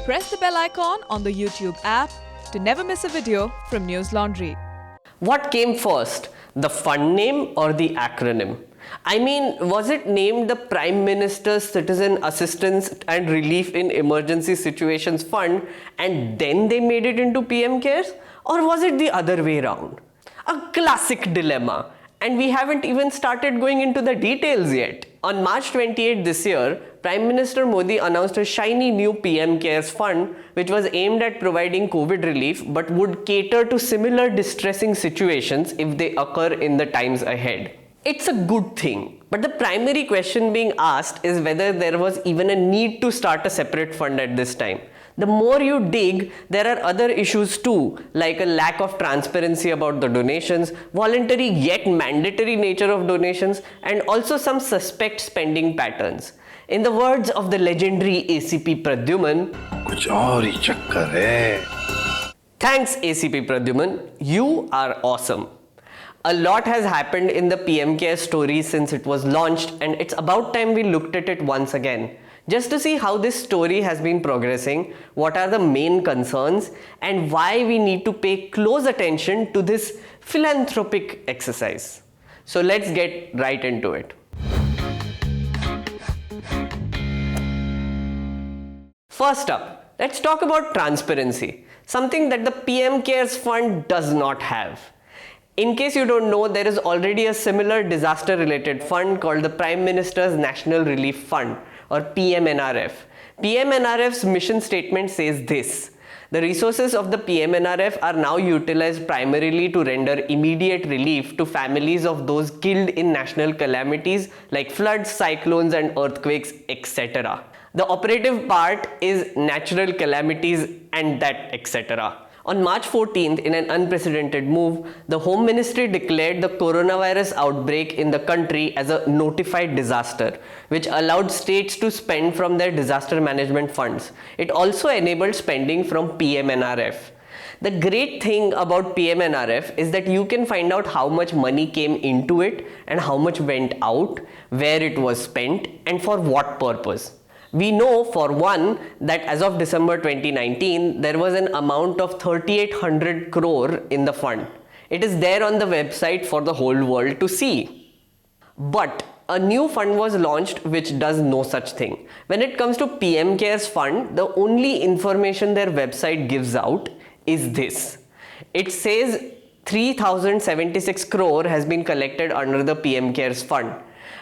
Press the bell icon on the YouTube app to never miss a video from News Laundry. What came first, the fund name or the acronym? I mean, was it named the Prime Minister's Citizen Assistance and Relief in Emergency Situations Fund and then they made it into PM Cares? Or was it the other way around? A classic dilemma, and we haven't even started going into the details yet. On March 28 this year, Prime Minister Modi announced a shiny new PM Cares fund which was aimed at providing COVID relief but would cater to similar distressing situations if they occur in the times ahead. It's a good thing, but the primary question being asked is whether there was even a need to start a separate fund at this time. The more you dig, there are other issues too, like a lack of transparency about the donations, voluntary yet mandatory nature of donations, and also some suspect spending patterns. In the words of the legendary ACP Pradyuman, कुछ और ही चक्कर है. Thanks ACP Pradyuman, you are awesome. A lot has happened in the PM Care story since it was launched, and it's about time we looked at it once again. Just to see how this story has been progressing, what are the main concerns, and why we need to pay close attention to this philanthropic exercise. So let's get right into it. First up, let's talk about transparency, something that the PM Cares Fund does not have. In case you don't know, there is already a similar disaster-related fund called the Prime Minister's National Relief Fund, or PMNRF. PMNRF's mission statement says this: the resources of the PMNRF are now utilized primarily to render immediate relief to families of those killed in national calamities like floods, cyclones and earthquakes, etc. The operative part is natural calamities and that etc. On March 14th, in an unprecedented move, the Home Ministry declared the coronavirus outbreak in the country as a notified disaster, which allowed states to spend from their disaster management funds. It also enabled spending from PMNRF. The great thing about PMNRF is that you can find out how much money came into it and how much went out, where it was spent, and for what purpose. We know for one that as of December 2019, there was an amount of 3,800 crore in the fund. It is there on the website for the whole world to see. But a new fund was launched which does no such thing. When it comes to PM Cares Fund, the only information their website gives out is this. It says 3,076 crore has been collected under the PM Cares Fund.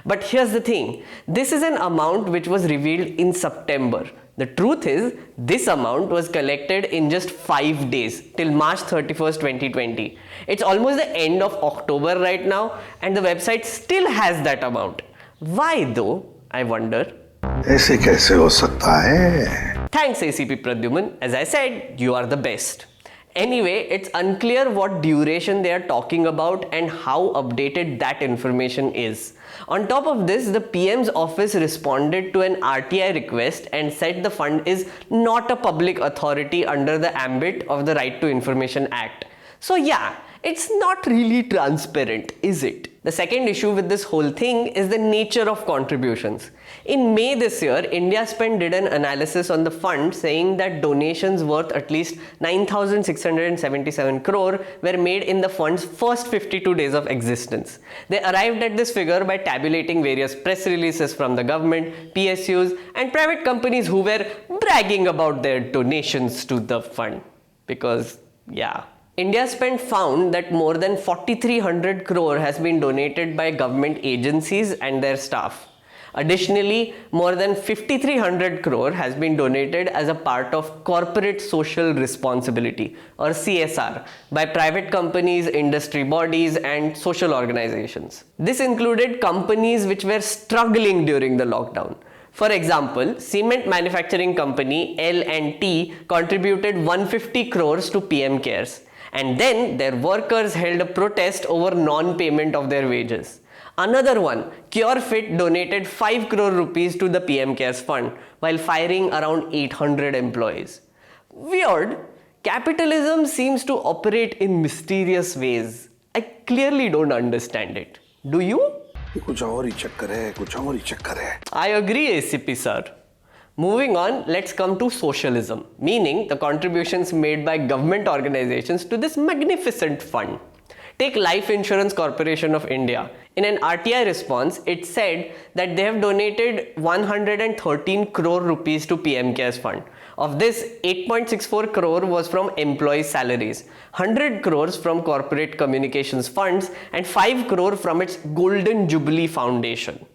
But here's the thing, this is an amount which was revealed in September. The truth is, this amount was collected in just 5 days till March 31st, 2020. It's almost the end of October right now and the website still has that amount. Why though, I wonder? ऐसे कैसे हो सकता है? Thanks ACP Pradyuman, as I said, you are the best. Anyway, it's unclear what duration they are talking about and how updated that information is. On top of this, the PM's office responded to an RTI request and said the fund is not a public authority under the ambit of the Right to Information Act. So yeah, it's not really transparent, is it? The second issue with this whole thing is the nature of contributions. In May this year, India Spend did an analysis on the fund saying that donations worth at least 9,677 crore were made in the fund's first 52 days of existence. They arrived at this figure by tabulating various press releases from the government, PSUs and private companies who were bragging about their donations to the fund. Because, yeah. India Spend found that more than 4,300 crore has been donated by government agencies and their staff. Additionally, more than 5,300 crore has been donated as a part of corporate social responsibility or CSR by private companies, industry bodies and social organizations. This included companies which were struggling during the lockdown. For example, cement manufacturing company L&T contributed 150 crores to PM Cares. And then their workers held a protest over non-payment of their wages. Another one, CureFit donated 5 crore rupees to the PM Cares Fund while firing around 800 employees. Weird. Capitalism seems to operate in mysterious ways. I clearly don't understand it. Do you? कुछ और ही चक्कर है, कुछ और ही चक्कर है. I agree, ACP sir. Moving on, let's come to socialism, meaning the contributions made by government organizations to this magnificent fund. Take Life Insurance Corporation of India. In an RTI response, it said that they have donated 113 crore rupees to PM CARES fund. Of this, 8.64 crore was from employee salaries, 100 crores from corporate communications funds, and 5 crore from its Golden Jubilee Foundation.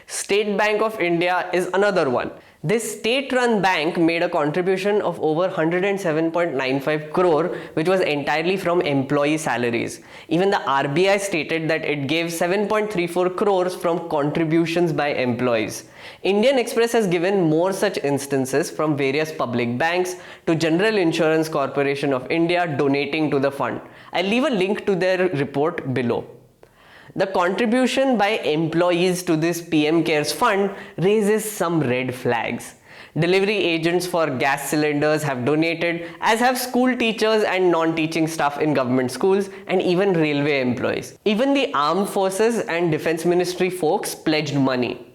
State Bank of India is another one. This state-run bank made a contribution of over 107.95 crore, which was entirely from employee salaries. Even the RBI stated that it gave 7.34 crores from contributions by employees. Indian Express has given more such instances, from various public banks to General Insurance Corporation of India donating to the fund. I'll leave a link to their report below. The contribution by employees to this PM CARES fund raises some red flags. Delivery agents for gas cylinders have donated, as have school teachers and non-teaching staff in government schools, and even railway employees. Even the armed forces and defense ministry folks pledged money.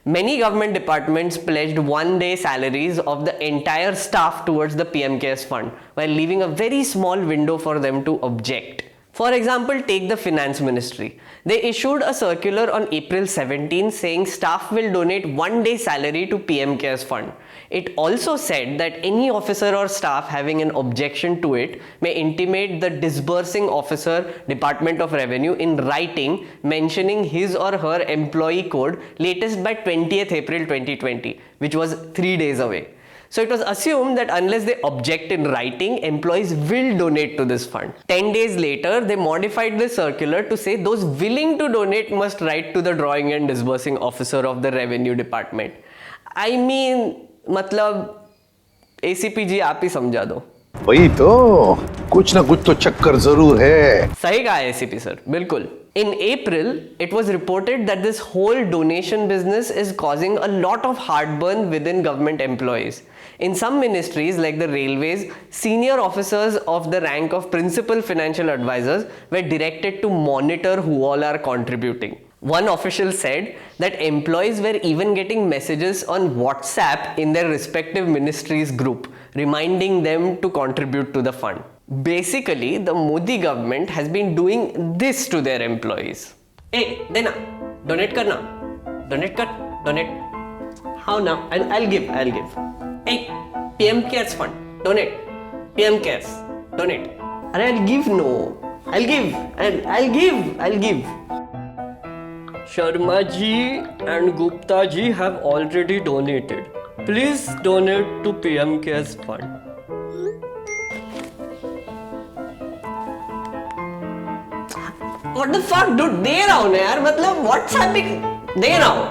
Many government departments pledged one-day salaries of the entire staff towards the PM CARES fund, while leaving a very small window for them to object. For example, take the Finance Ministry. They issued a circular on April 17 saying staff will donate one-day salary to PM CARES fund. It also said that any officer or staff having an objection to it may intimate the disbursing officer, Department of Revenue, in writing, mentioning his or her employee code latest by 20th April 2020, which was 3 days away. So it was assumed that unless they object in writing, employees will donate to this fund. 10 days later, they modified the circular to say those willing to donate must write to the drawing and disbursing officer of the revenue department. I mean, मतलब ACP जी आप ही समझा दो. वही तो, कुछ ना कुछ तो चक्कर जरूर है. सही कहा ACP सर, बिल्कुल. In April, it was reported that this whole donation business is causing a lot of heartburn within government employees. In some ministries like the railways, senior officers of the rank of principal financial advisors were directed to monitor who all are contributing. One official said that employees were even getting messages on WhatsApp in their respective ministries group, reminding them to contribute to the fund. Basically, the Modi government has been doing this to their employees. Hey, dena, donate karna. Donate kar, donate. How now? I'll give. Hey, PM CARES fund, donate. PM CARES, donate. And I'll give, no. I'll give. Sharma ji and Gupta ji have already donated. Please donate to PM CARES fund. What the fuck, dude? दे रहा हूँ ना यार, मतलब WhatsApp भी दे रहा हूँ.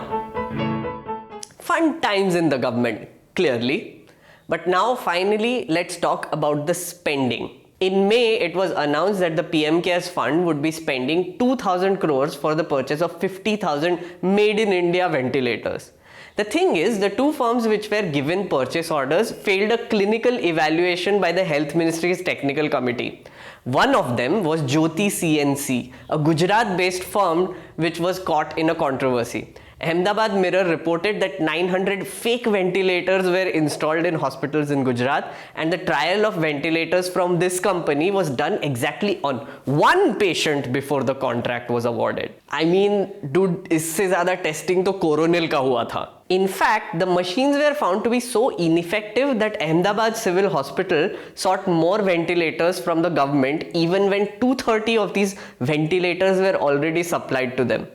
Fun times in the government, clearly. But now finally, let's talk about the spending. In May, it was announced that the PM CARES fund would be spending 2,000 crores for the purchase of 50,000 made in India ventilators. The thing is, the two firms which were given purchase orders failed a clinical evaluation by the Health Ministry's technical committee. One of them was Jyoti CNC, a Gujarat-based firm which was caught in a controversy. Ahmedabad Mirror reported that 900 fake ventilators were installed in hospitals in Gujarat, and the trial of ventilators from this company was done exactly on one patient before the contract was awarded. I mean, dude, इससे ज़्यादा testing तो coronal का हुआ था. In fact, the machines were found to be so ineffective that Ahmedabad Civil Hospital sought more ventilators from the government even when 230 of these ventilators were already supplied to them.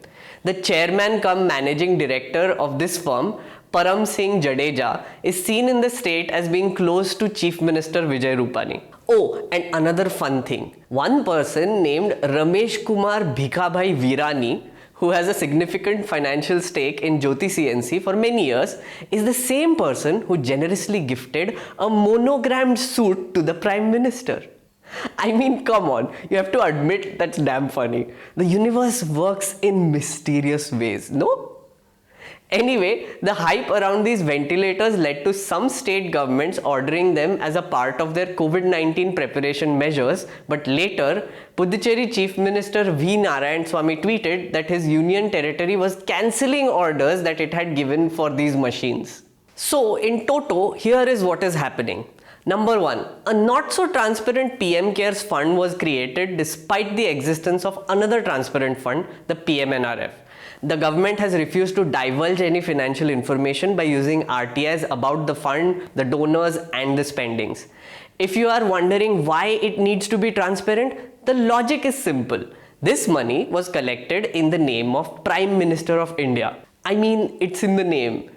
The chairman cum managing director of this firm, Param Singh Jadeja, is seen in the state as being close to Chief Minister Vijay Rupani. Oh, and another fun thing. One person named Ramesh Kumar Bhikabhai Virani, who has a significant financial stake in Jyoti CNC for many years, is the same person who generously gifted a monogrammed suit to the Prime Minister. I mean, come on, you have to admit that's damn funny. The universe works in mysterious ways, no? Anyway, the hype around these ventilators led to some state governments ordering them as a part of their COVID-19 preparation measures, but later, Puducherry Chief Minister V. Narayanaswamy tweeted that his union territory was cancelling orders that it had given for these machines. So in toto, here is what is happening. Number one, a not so transparent PM Cares fund was created despite the existence of another transparent fund, the PMNRF. The government has refused to divulge any financial information by using RTIs about the fund, the donors and the spendings. If you are wondering why it needs to be transparent, the logic is simple. This money was collected in the name of Prime Minister of India. I mean, it's in the name.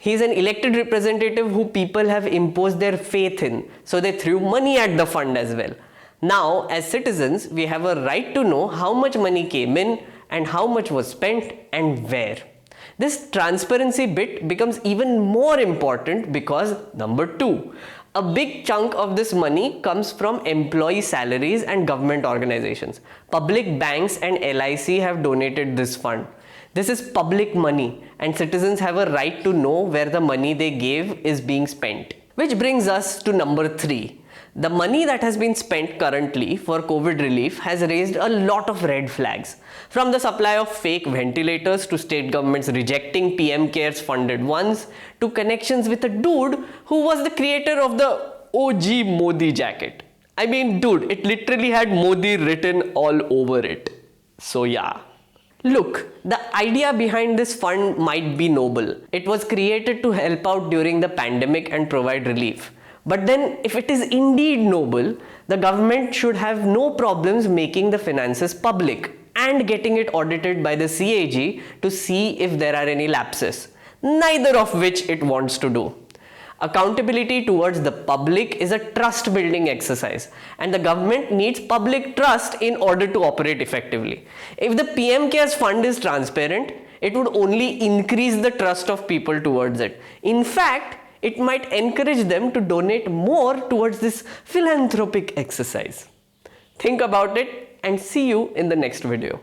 He is an elected representative who people have imposed their faith in, so they threw money at the fund as well. Now, as citizens, we have a right to know how much money came in and how much was spent and where. This transparency bit becomes even more important because number two, a big chunk of this money comes from employee salaries and government organizations. Public banks and LIC have donated this fund. This is public money and citizens have a right to know where the money they gave is being spent. Which brings us to number three. The money that has been spent currently for COVID relief has raised a lot of red flags. From the supply of fake ventilators to state governments rejecting PM Cares funded ones to connections with a dude who was the creator of the OG Modi jacket. I mean, dude, it literally had Modi written all over it. So yeah. Look, the idea behind this fund might be noble. It was created to help out during the pandemic and provide relief. But then, if it is indeed noble, the government should have no problems making the finances public and getting it audited by the CAG to see if there are any lapses, neither of which it wants to do. Accountability towards the public is a trust building exercise and the government needs public trust in order to operate effectively. If the PM Cares fund is transparent, it would only increase the trust of people towards it. In fact, it might encourage them to donate more towards this philanthropic exercise. Think about it and see you in the next video.